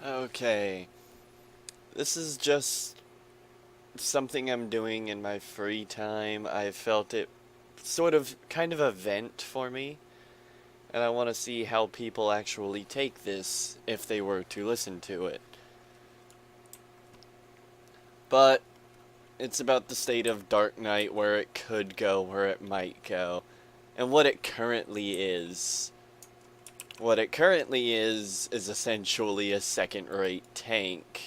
Okay, this is just something I'm doing in my free time. I felt it sort of kind of a vent for me, and I want to see how people actually take this if they were to listen to it. But it's about the state of Dark Knight, where it could go, where it might go, and what it currently is. What it currently is essentially a second-rate tank.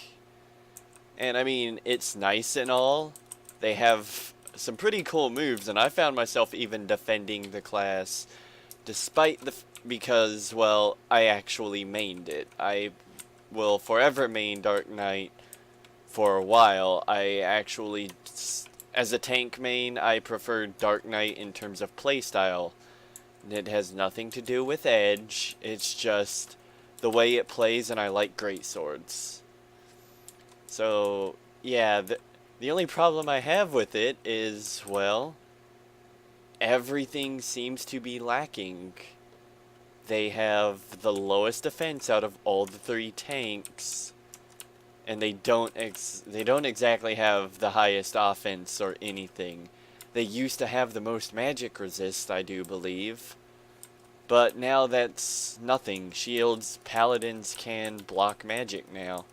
And I mean, it's nice and all. They have some pretty cool moves, and I found myself even defending the class despite because, well, I actually mained it. I will forever main Dark Knight for a while. I actually, as a tank main, I prefer Dark Knight in terms of playstyle. It has nothing to do with edge, it's just the way it plays, and I like great swords. So, yeah, the only problem I have with it is, well, everything seems to be lacking. They have the lowest defense out of all the three tanks, and they don't exactly have the highest offense or anything. They used to have the most magic resist, I do believe. But now that's nothing. Shields, paladins can block magic now.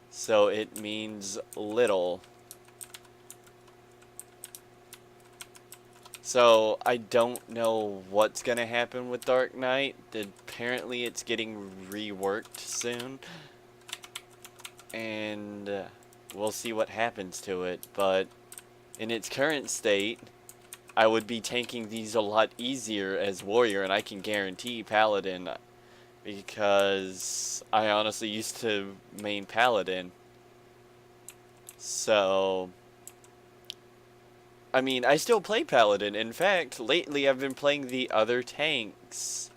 So it means little. So I don't know what's gonna happen with Dark Knight. Apparently it's getting reworked soon. And we'll see what happens to it. But in its current state, I would be tanking these a lot easier as warrior, and I can guarantee paladin, because I honestly used to main paladin. So, I mean, I still play paladin. In fact, lately I've been playing the other tanks,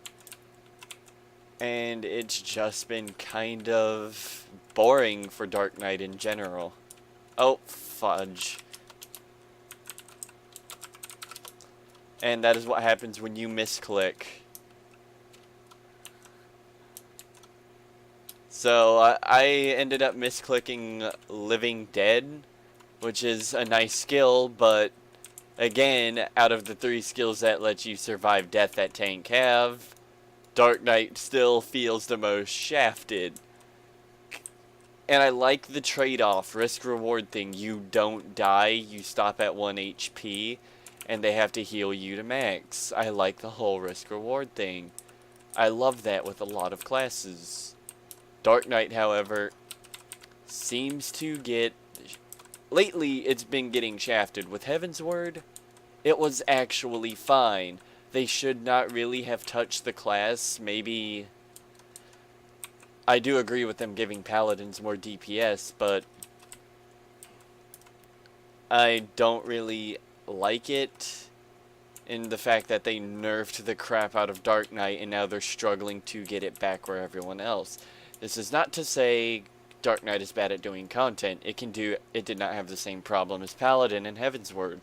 and it's just been kind of boring for Dark Knight in general. Oh, fudge. And that is what happens when you misclick. So I ended up misclicking Living Dead, which is a nice skill, but again, out of the three skills that let you survive death that tank have, Dark Knight still feels the most shafted. And I like the trade-off, risk-reward thing. You don't die, you stop at 1 HP, and they have to heal you to max. I like the whole risk-reward thing. I love that with a lot of classes. Dark Knight, however, seems to get... Lately, it's been getting shafted. With Heaven's Word, it was actually fine. They should not really have touched the class. Maybe... I do agree with them giving Paladins more DPS, but... I don't really like it in the fact that they nerfed the crap out of Dark Knight, and now they're struggling to get it back where everyone else. This is not to say Dark Knight is bad at doing content. It did not have the same problem as Paladin and Heaven's Word.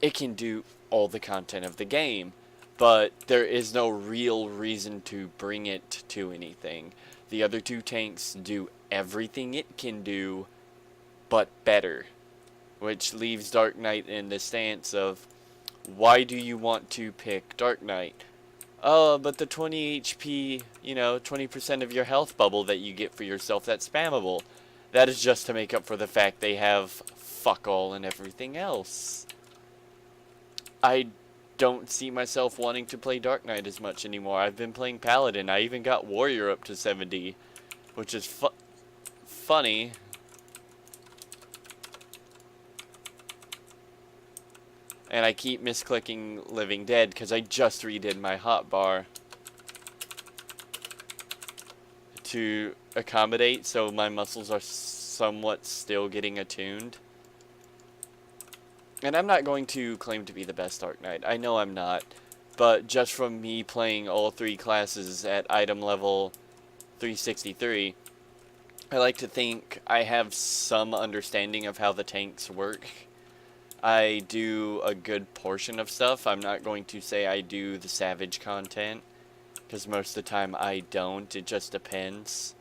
It can do all the content of the game, but there is no real reason to bring it to anything. The other two tanks do everything it can do, but better, which leaves Dark Knight in the stance of, why do you want to pick Dark Knight? Oh, but the 20 HP, 20% of your health bubble that you get for yourself, that's spammable. That is just to make up for the fact they have fuck all and everything else. I don't see myself wanting to play Dark Knight as much anymore. I've been playing Paladin. I even got Warrior up to 70, which is funny. And I keep misclicking Living Dead because I just redid my hotbar to accommodate, so my muscles are somewhat still getting attuned. And I'm not going to claim to be the best Dark Knight. I know I'm not. But just from me playing all three classes at item level 363, I like to think I have some understanding of how the tanks work. I do a good portion of stuff. I'm not going to say I do the savage content, because most of the time I don't. It just depends.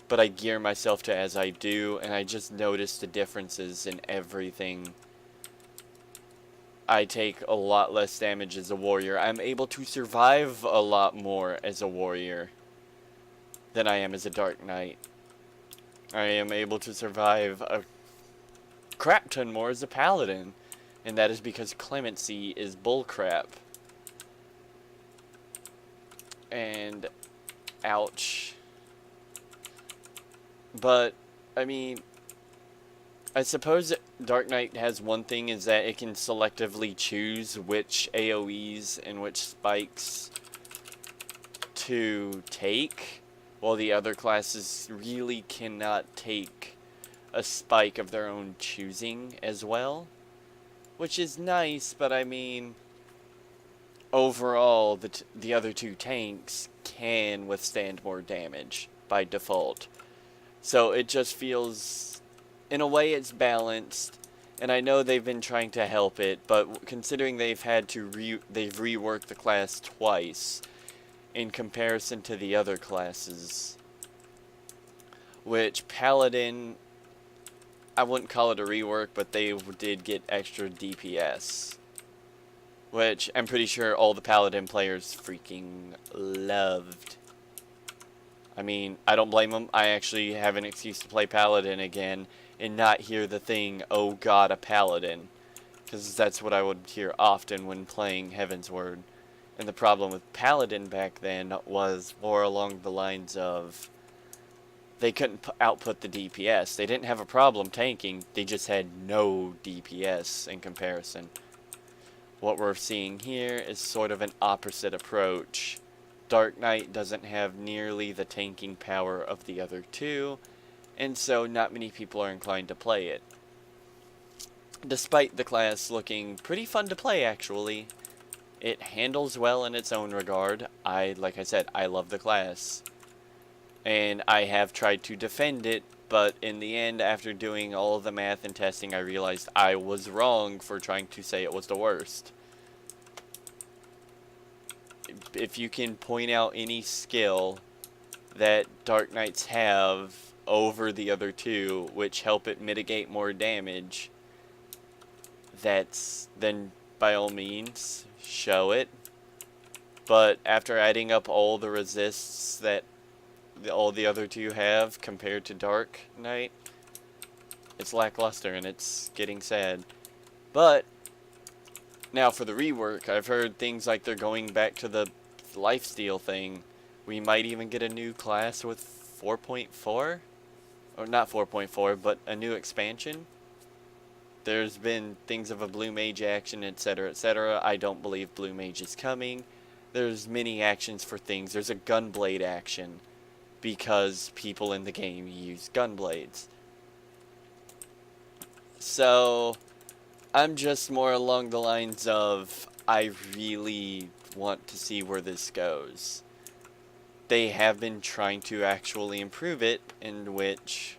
but I gear myself to as I do, and I just notice the differences in everything. I take a lot less damage as a warrior. I'm able to survive a lot more as a warrior than I am as a Dark Knight. I am able to survive a crap ton more as a paladin, and that is because clemency is bullcrap. And ouch. But I mean, I suppose Dark Knight has one thing, is that it can selectively choose which AoEs and which spikes to take, while the other classes really cannot take a spike of their own choosing as well. Which is nice, but I mean, overall, the other two tanks can withstand more damage by default. So it just feels, in a way, it's balanced, and I know they've been trying to help it, but considering they've had to they've reworked the class twice in comparison to the other classes, which Paladin, I wouldn't call it a rework, but they did get extra DPS, which I'm pretty sure all the Paladin players freaking loved. I mean, I don't blame them. I actually have an excuse to play Paladin again and not hear the thing, "Oh god, a Paladin." Because that's what I would hear often when playing Heavensward. And the problem with Paladin back then was more along the lines of, they couldn't output the DPS. They didn't have a problem tanking, they just had no DPS in comparison. What we're seeing here is sort of an opposite approach. Dark Knight doesn't have nearly the tanking power of the other two, and so not many people are inclined to play it. Despite the class looking pretty fun to play, actually, it handles well in its own regard. Like I said, I love the class. And I have tried to defend it, but in the end, after doing all of the math and testing, I realized I was wrong for trying to say it was the worst. If you can point out any skill that Dark Knights have over the other two, which help it mitigate more damage, then by all means, show it. But after adding up all the resists that all the other two have compared to Dark Knight, it's lackluster and it's getting sad. But now for the rework, I've heard things like they're going back to the lifesteal thing. We might even get a new class with 4.4, or not 4.4, but a new expansion. There's been things of a blue mage action, etc., etc. I don't believe blue mage is coming. There's many actions for things. There's a gunblade action, because people in the game use gunblades. So I'm just more along the lines of, I really want to see where this goes. They have been trying to actually improve it, in which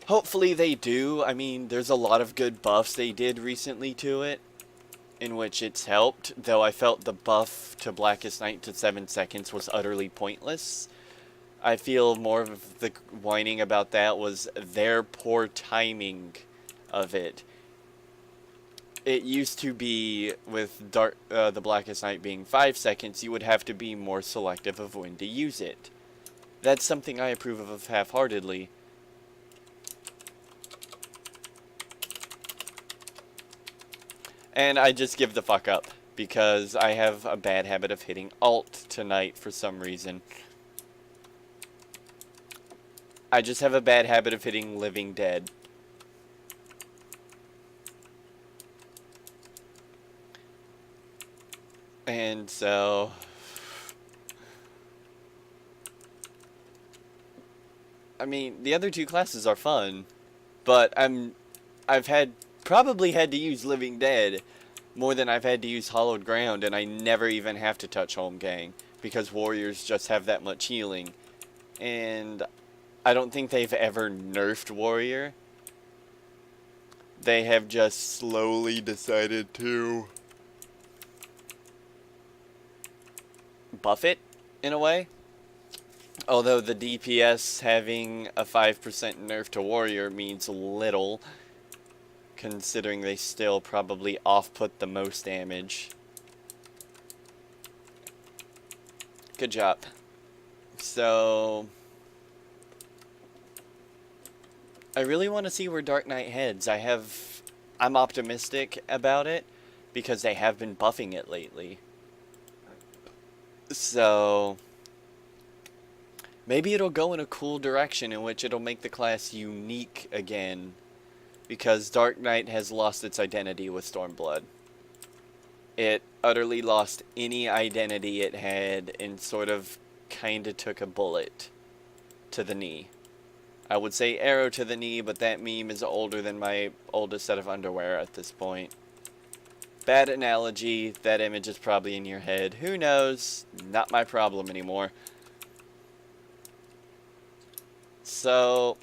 hopefully they do. I mean, there's a lot of good buffs they did recently to it, in which it's helped, though I felt the buff to Blackest Night to 7 seconds was utterly pointless. I feel more of the whining about that was their poor timing of it. It used to be, with the Blackest Night being 5 seconds, you would have to be more selective of when to use it. That's something I approve of half-heartedly. And I just give the fuck up, because I have a bad habit of hitting Alt tonight for some reason. I just have a bad habit of hitting Living Dead. And so I mean, the other two classes are fun, but I've probably had to use Living Dead more than I've had to use Hallowed Ground, and I never even have to touch Home Gang, because warriors just have that much healing. And I don't think they've ever nerfed warrior. They have just slowly decided to buff it, in a way. Although the DPS having a 5% nerf to warrior means little, considering they still probably off-put the most damage. Good job. So, I really want to see where Dark Knight heads. I'm optimistic about it because they have been buffing it lately. So, maybe it'll go in a cool direction in which it'll make the class unique again, because Dark Knight has lost its identity with Stormblood. It utterly lost any identity it had and sort of kinda took a bullet to the knee. I would say arrow to the knee, but that meme is older than my oldest set of underwear at this point. Bad analogy, that image is probably in your head. Who knows? Not my problem anymore. So,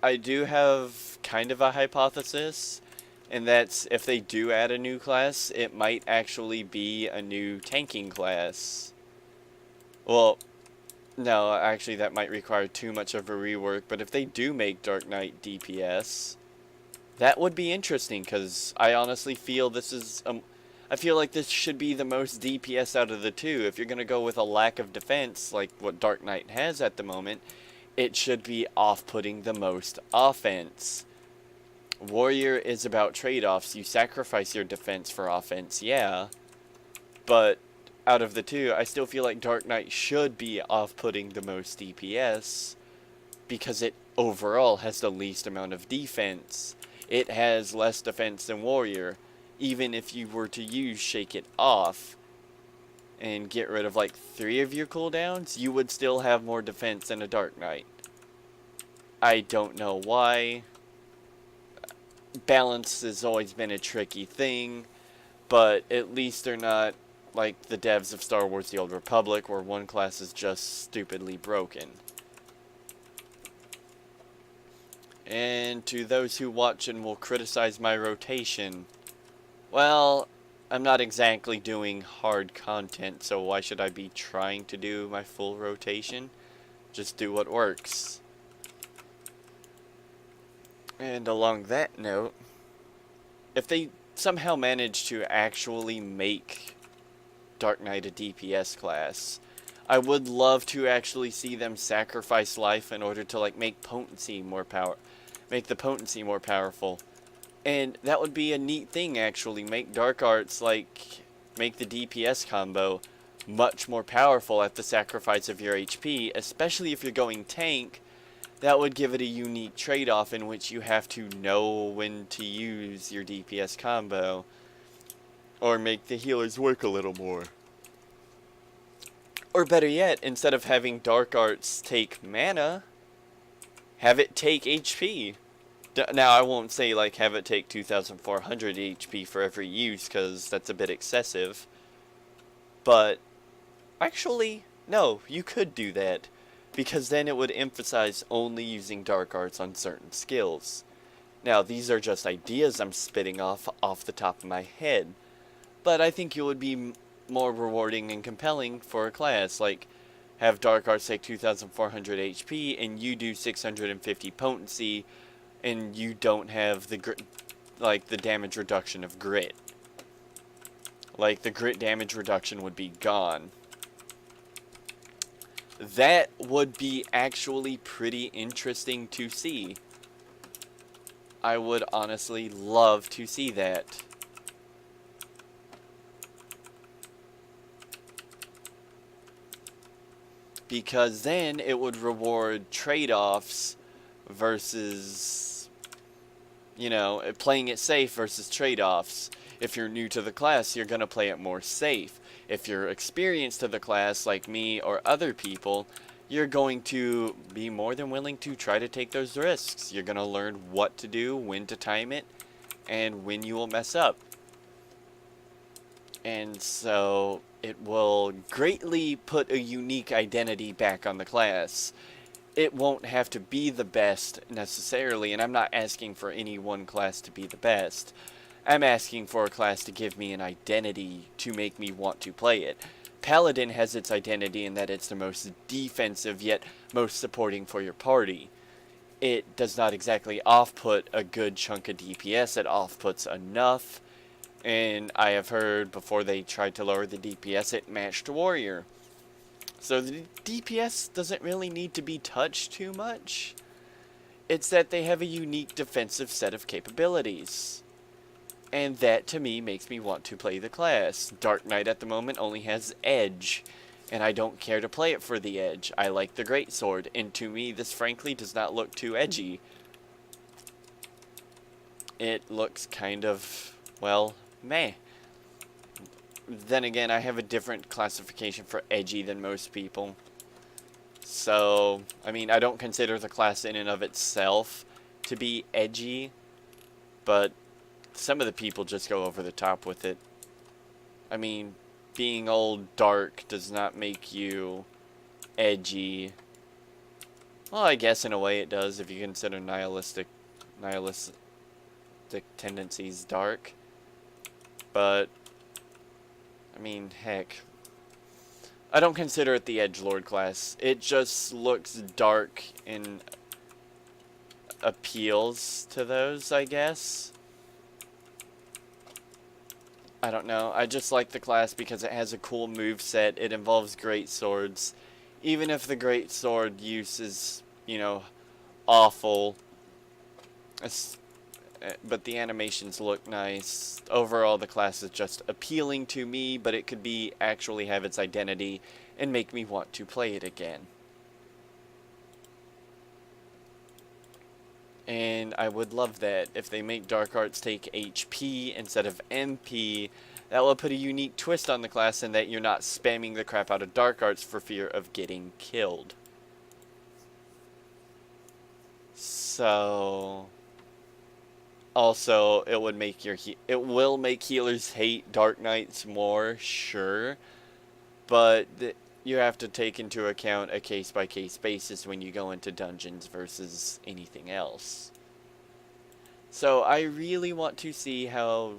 I do have kind of a hypothesis, and that's if they do add a new class, it might actually be a new tanking class. Well, no, actually that might require too much of a rework, but if they do make Dark Knight DPS, that would be interesting, because I honestly feel this is, I feel like this should be the most DPS out of the two. If you're going to go with a lack of defense, like what Dark Knight has at the moment, it should be off-putting the most offense. Warrior is about trade-offs. You sacrifice your defense for offense, yeah, but out of the two, I still feel like Dark Knight should be off-putting the most DPS, because it overall has the least amount of defense. It has less defense than Warrior. Even if you were to use Shake It Off and get rid of like 3 of your cooldowns, you would still have more defense than a Dark Knight. I don't know why. Balance has always been a tricky thing, but at least they're not like the devs of Star Wars The Old Republic, where one class is just stupidly broken. And to those who watch and will criticize my rotation, well, I'm not exactly doing hard content, so why should I be trying to do my full rotation? Just do what works. And along that note, if they somehow manage to actually make Dark Knight a DPS class, I would love to actually see them sacrifice life in order to like make potency more make the potency more powerful. And that would be a neat thing, actually. Make Dark Arts, like, make the DPS combo much more powerful at the sacrifice of your HP, especially if you're going tank. That would give it a unique trade-off in which you have to know when to use your DPS combo, or make the healers work a little more. Or better yet, instead of having Dark Arts take mana, have it take HP. Now, I won't say, like, have it take 2,400 HP for every use, because that's a bit excessive. But, actually, no, you could do that, because then it would emphasize only using Dark Arts on certain skills. Now, these are just ideas I'm spitting off the top of my head, but I think it would be more rewarding and compelling for a class, like, have Dark Arts take 2,400 HP, and you do 650 potency, and you don't have the the damage reduction of grit. Like, the grit damage reduction would be gone. That would be actually pretty interesting to see. I would honestly love to see that. Because then it would reward trade-offs versus, you know, playing it safe versus trade-offs. If you're new to the class, you're going to play it more safe. If you're experienced to the class, like me or other people, you're going to be more than willing to try to take those risks. You're going to learn what to do, when to time it, and when you will mess up. And so it will greatly put a unique identity back on the class. It won't have to be the best necessarily, and I'm not asking for any one class to be the best. I'm asking for a class to give me an identity to make me want to play it. Paladin has its identity in that it's the most defensive yet most supporting for your party. It does not exactly off-put a good chunk of DPS, it off-puts enough, and I have heard before they tried to lower the DPS it matched Warrior. So the DPS doesn't really need to be touched too much. It's that they have a unique defensive set of capabilities. And that, to me, makes me want to play the class. Dark Knight at the moment only has Edge, and I don't care to play it for the Edge. I like the Greatsword, and to me, this frankly does not look too edgy. It looks kind of, well, meh. Then again, I have a different classification for edgy than most people. So, I mean, I don't consider the class in and of itself to be edgy, but some of the people just go over the top with it. I mean, being old dark does not make you edgy. Well, I guess in a way it does if you consider nihilistic tendencies dark. But, I mean, heck. I don't consider it the edgelord class. It just looks dark and appeals to those, I guess. I don't know. I just like the class because it has a cool move set. It involves great swords. Even if the great sword use is, you know, awful. But the animations look nice. Overall, the class is just appealing to me, but it could be actually have its identity and make me want to play it again. And I would love that. If they make Dark Arts take HP instead of MP, that will put a unique twist on the class in that you're not spamming the crap out of Dark Arts for fear of getting killed. So, also, it would make it will make healers hate Dark Knights more, sure, but you have to take into account a case-by-case basis when you go into dungeons versus anything else. So I really want to see how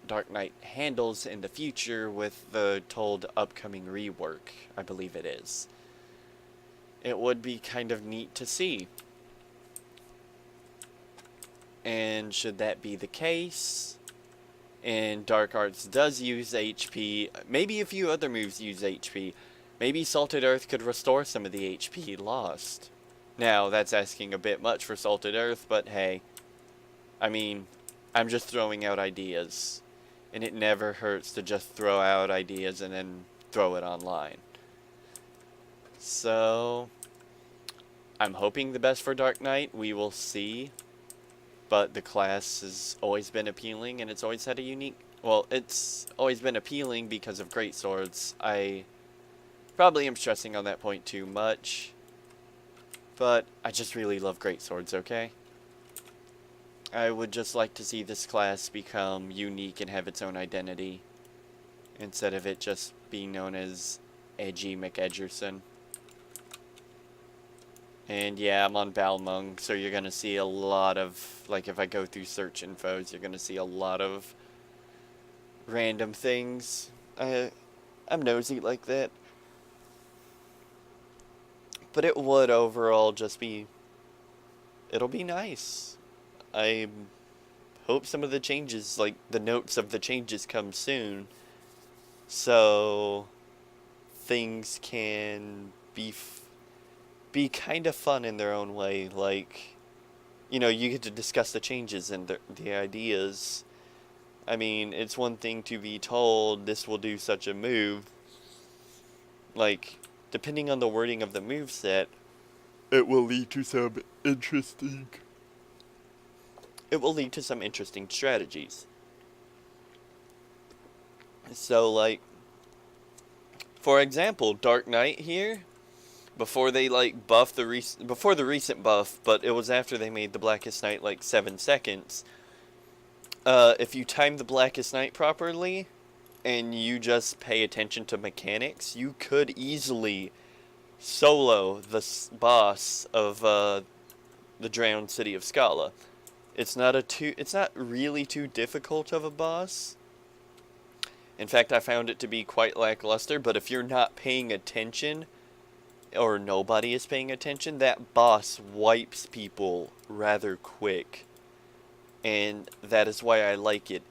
Dark Knight handles in the future with the told upcoming rework, I believe it is. It would be kind of neat to see. And should that be the case, and Dark Arts does use HP, maybe a few other moves use HP, maybe Salted Earth could restore some of the HP lost. Now, that's asking a bit much for Salted Earth, but hey, I mean, I'm just throwing out ideas, and it never hurts to just throw out ideas and then throw it online. So, I'm hoping the best for Dark Knight, we will see. But the class has always been appealing, and it's always had a unique... Well, it's always been appealing because of great swords. I probably am stressing on that point too much. But I just really love great swords, okay? I would just like to see this class become unique and have its own identity, instead of it just being known as Edgy McEdgerson. And yeah, I'm on Balmung, so you're going to see a lot of, like if I go through search infos, you're going to see a lot of random things. I'm nosy like that. But it would overall just be, it'll be nice. I hope some of the changes, like the notes of the changes come soon, so things can be kind of fun in their own way. Like, you know, you get to discuss the changes and the ideas. I mean, it's one thing to be told this will do such a move. Like, depending on the wording of the moveset, it will lead to some interesting... It will lead to some interesting strategies. So, like, for example, Dark Knight here, before they, like, buffed before the recent buff, but it was after they made the Blackest Night, like, 7 seconds. If you time the Blackest Night properly, and you just pay attention to mechanics, you could easily solo the boss of, the drowned city of Scala. It's not really too difficult of a boss. In fact, I found it to be quite lackluster, but if you're not paying attention, or nobody is paying attention, that boss wipes people rather quick. And that is why I like it.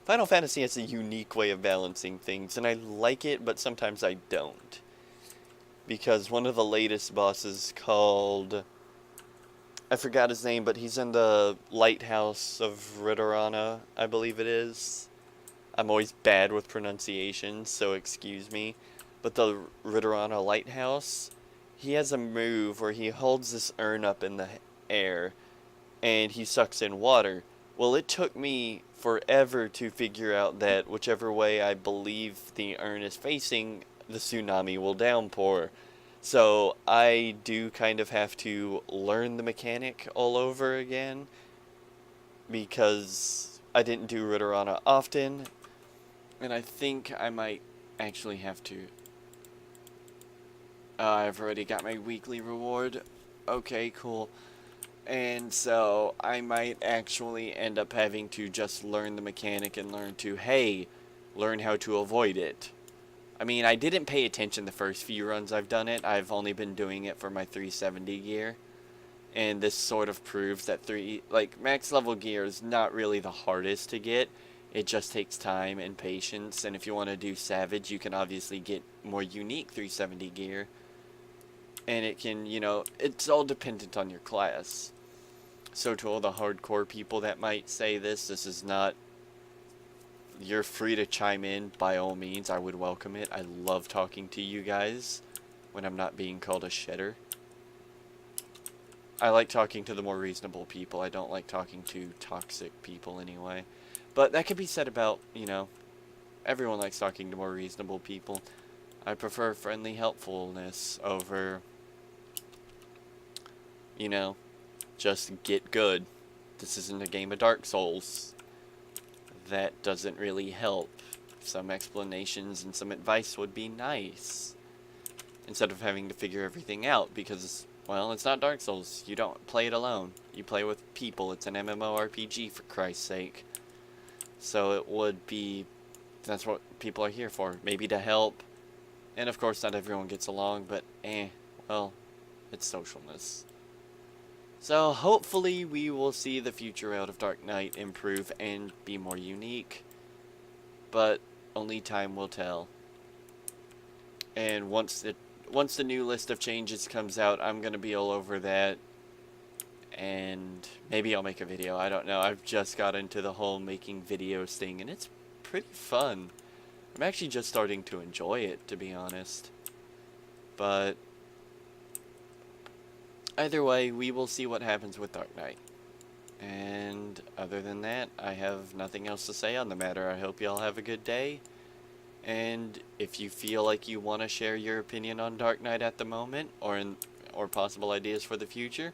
Final Fantasy has a unique way of balancing things, and I like it, but sometimes I don't. Because one of the latest bosses called, I forgot his name, but he's in the Lighthouse of Ridorana, I believe it is. I'm always bad with pronunciation, so excuse me. But the Ridorana Lighthouse, he has a move where he holds this urn up in the air, and he sucks in water. Well, it took me forever to figure out that whichever way I believe the urn is facing, the tsunami will downpour. So I do kind of have to learn the mechanic all over again, because I didn't do Ridorana often, and I think I might actually have to. I've already got my weekly reward. Okay, cool. And so I might actually end up having to just learn the mechanic and learn how to avoid it. I mean, I didn't pay attention the first few runs I've done it. I've only been doing it for my 370 gear. And this sort of proves that max level gear is not really the hardest to get. It just takes time and patience. And if you want to do Savage, you can obviously get more unique 370 gear. And it can, it's all dependent on your class. So to all the hardcore people that might say this is not, you're free to chime in by all means. I would welcome it. I love talking to you guys when I'm not being called a shitter. I like talking to the more reasonable people. I don't like talking to toxic people anyway. But that could be said about, everyone likes talking to more reasonable people. I prefer friendly helpfulness over, just get good. This isn't a game of Dark Souls. That doesn't really help. Some explanations and some advice would be nice, instead of having to figure everything out, because, well, it's not Dark Souls. You don't play it alone. You play with people. It's an MMORPG, for Christ's sake. So it would be, that's what people are here for. Maybe to help. And of course not everyone gets along, but well, it's socialness. So hopefully we will see the future out of Dark Knight improve and be more unique. But only time will tell. And once the new list of changes comes out, I'm going to be all over that. And maybe I'll make a video. I don't know. I've just got into the whole making videos thing, and it's pretty fun. I'm actually just starting to enjoy it, to be honest. But either way, we will see what happens with Dark Knight. And other than that, I have nothing else to say on the matter. I hope y'all have a good day. And if you feel like you want to share your opinion on Dark Knight at the moment, or possible ideas for the future,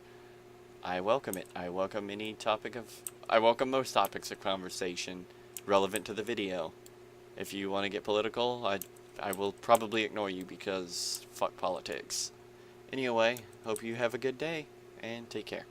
I welcome it. I welcome most topics of conversation relevant to the video. If you want to get political, I will probably ignore you, because fuck politics. Anyway, hope you have a good day, and take care.